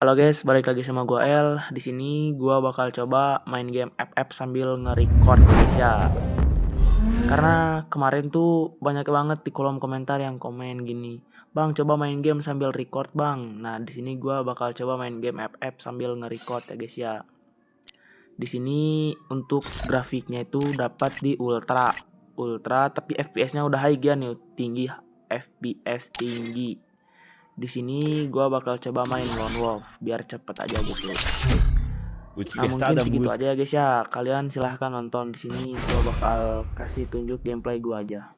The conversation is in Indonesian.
Halo guys, balik lagi sama gua El. Di sini gua bakal coba main game FF sambil nge-record guys ya. Karena kemarin tuh banyak banget di kolom komentar yang komen gini, "Bang, coba main game sambil record, Bang." Nah, di sini gua bakal coba main game FF sambil nge-record ya guys ya. Di sini untuk grafiknya itu dapat di ultra. Ultra tapi FPS-nya udah high ya nih, tinggi, FPS tinggi. Di sini gua bakal coba main Lone Wolf biar cepet aja gitu. O Nah, despertar mungkin da segitu música. aja ya guys ya. Kalian silahkan nonton di sini. Gua bakal kasih tunjuk gameplay gua aja.